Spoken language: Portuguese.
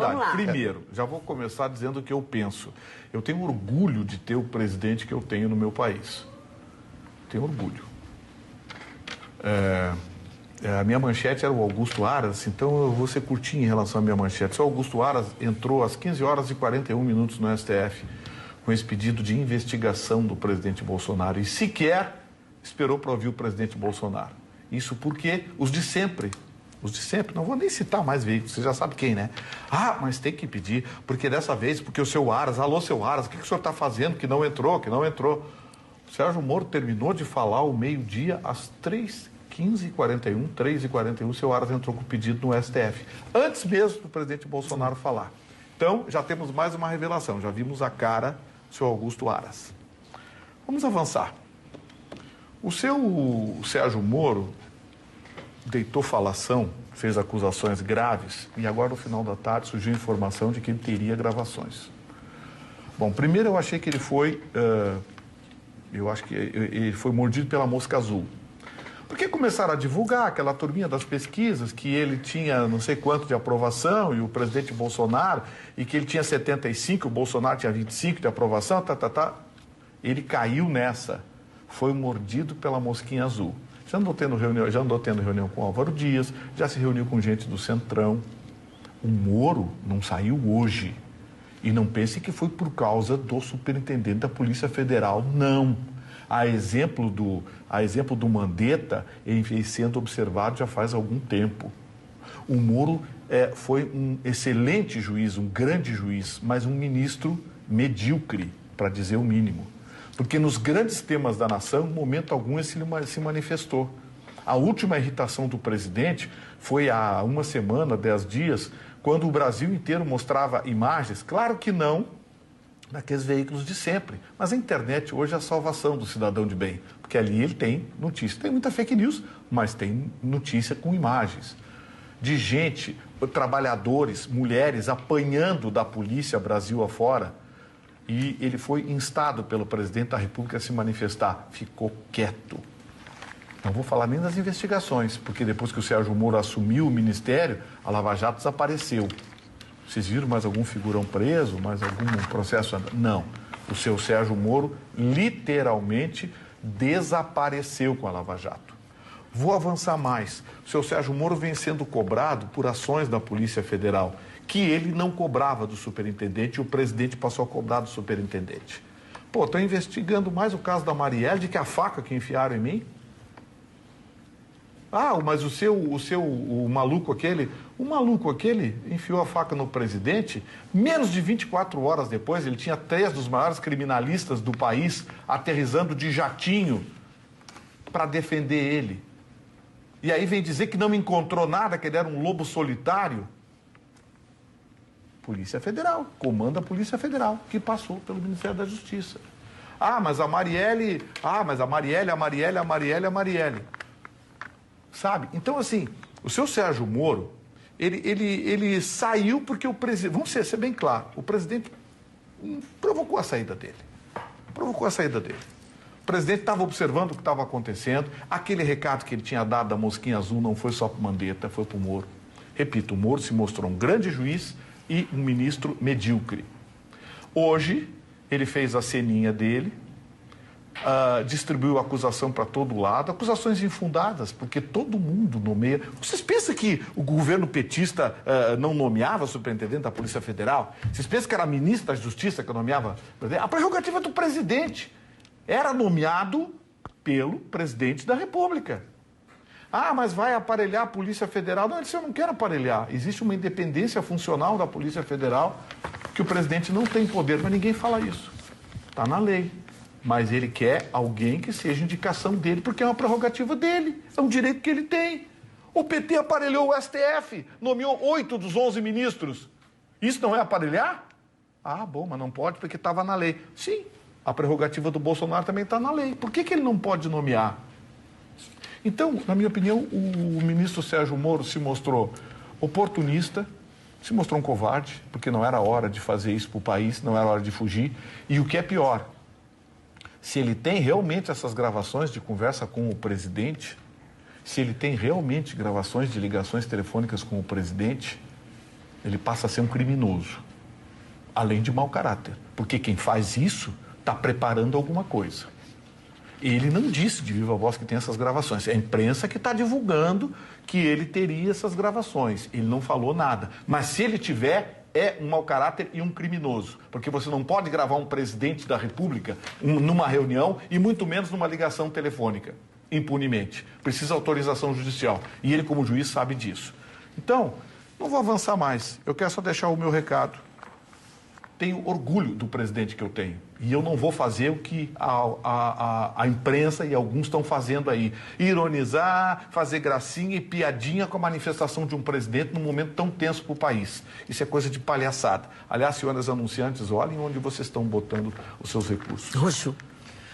verdade. Vamos lá. Primeiro, já vou começar dizendo o que eu penso. Eu tenho orgulho de ter o presidente que eu tenho no meu país. Tenho orgulho. A minha manchete era o Augusto Aras, então eu vou ser curtinho em relação à minha manchete. O senhor Augusto Aras entrou às 15 horas e 41 minutos no STF com esse pedido de investigação do presidente Bolsonaro e sequer esperou para ouvir o presidente Bolsonaro. Isso porque os de sempre, não vou nem citar mais veículos, você já sabe quem, né? Ah, mas tem que pedir, porque dessa vez, porque o seu Aras, alô, seu Aras, o que o senhor está fazendo que não entrou? O Sérgio Moro terminou de falar ao meio-dia, às 3h41, o seu Aras entrou com o pedido no STF, antes mesmo do presidente Bolsonaro falar. Então, já temos mais uma revelação, já vimos a cara do seu Augusto Aras. Vamos avançar. O seu Sérgio Moro deitou falação, fez acusações graves e agora, no final da tarde, surgiu informação de que ele teria gravações. Bom, primeiro eu achei que ele foi... ele foi mordido pela mosca azul. Porque começaram a divulgar aquela turminha das pesquisas que ele tinha não sei quanto de aprovação e o presidente Bolsonaro, e que ele tinha 75, o Bolsonaro tinha 25 de aprovação, Ele caiu nessa. Foi mordido pela mosquinha azul. Já andou tendo reunião com o Álvaro Dias, já se reuniu com gente do Centrão. O Moro não saiu hoje. E não pense que foi por causa do superintendente da Polícia Federal, não. A exemplo do Mandetta, ele vem sendo observado já faz algum tempo. O Moro foi um excelente juiz, um grande juiz, mas um ministro medíocre, para dizer o mínimo. Porque nos grandes temas da nação, em momento algum, ele se manifestou. A última irritação do presidente foi há uma semana, 10 dias, quando o Brasil inteiro mostrava imagens, claro que não daqueles veículos de sempre, mas a internet hoje é a salvação do cidadão de bem, porque ali ele tem notícia. Tem muita fake news, mas tem notícia com imagens. De gente, trabalhadores, mulheres apanhando da polícia Brasil afora. E ele foi instado pelo presidente da República a se manifestar. Ficou quieto. Não vou falar nem das investigações, porque depois que o Sérgio Moro assumiu o ministério, a Lava Jato desapareceu. Vocês viram mais algum figurão preso, mais algum processo? Não. O seu Sérgio Moro literalmente desapareceu com a Lava Jato. Vou avançar mais. O seu Sérgio Moro vem sendo cobrado por ações da Polícia Federal, que ele não cobrava do superintendente e o presidente passou a cobrar do superintendente. Pô, estou investigando mais o caso da Marielle do que a faca que enfiaram em mim. Ah, mas o maluco aquele enfiou a faca no presidente, menos de 24 horas depois, ele tinha 3 dos maiores criminalistas do país aterrissando de jatinho para defender ele. E aí vem dizer que não encontrou nada, que ele era um lobo solitário. Polícia Federal, comanda a Polícia Federal, que passou pelo Ministério da Justiça. Ah, mas a Marielle, Sabe? Então, assim, o seu Sérgio Moro, ele saiu porque o presidente, vamos ser bem claro, o presidente provocou a saída dele. O presidente estava observando o que estava acontecendo, aquele recado que ele tinha dado da mosquinha azul não foi só para o Mandetta, foi para o Moro. Repito, o Moro se mostrou um grande juiz e um ministro medíocre. Hoje, ele fez a ceninha dele, distribuiu acusação para todo lado, acusações infundadas, porque todo mundo nomeia. Vocês pensam que o governo petista não nomeava superintendente da Polícia Federal? Vocês pensam que era ministro da Justiça que nomeava? A prerrogativa do presidente era nomeado pelo presidente da República. Ah, mas vai aparelhar a Polícia Federal? Não, ele disse, eu não quero aparelhar. Existe uma independência funcional da Polícia Federal que o presidente não tem poder, mas ninguém fala isso. Está na lei. Mas ele quer alguém que seja indicação dele, porque é uma prerrogativa dele, é um direito que ele tem. O PT aparelhou o STF, nomeou 8 dos 11 ministros. Isso não é aparelhar? Ah, bom, mas não pode porque estava na lei. Sim, a prerrogativa do Bolsonaro também está na lei. Por que ele não pode nomear? Então, na minha opinião, o ministro Sérgio Moro se mostrou oportunista, se mostrou um covarde, porque não era hora de fazer isso para o país, não era hora de fugir. E o que é pior, se ele tem realmente essas gravações de conversa com o presidente, se ele tem realmente gravações de ligações telefônicas com o presidente, ele passa a ser um criminoso, além de mau caráter. Porque quem faz isso está preparando alguma coisa. Ele não disse de viva voz que tem essas gravações. É a imprensa que está divulgando que ele teria essas gravações. Ele não falou nada. Mas se ele tiver, é um mau caráter e um criminoso. Porque você não pode gravar um presidente da República numa reunião e muito menos numa ligação telefônica, impunemente. Precisa autorização judicial. E ele, como juiz, sabe disso. Então, não vou avançar mais. Eu quero só deixar o meu recado. Tenho orgulho do presidente que eu tenho. E eu não vou fazer o que a imprensa e alguns estão fazendo aí. Ironizar, fazer gracinha e piadinha com a manifestação de um presidente num momento tão tenso para o país. Isso é coisa de palhaçada. Aliás, senhoras anunciantes, olhem onde vocês estão botando os seus recursos. Roxo.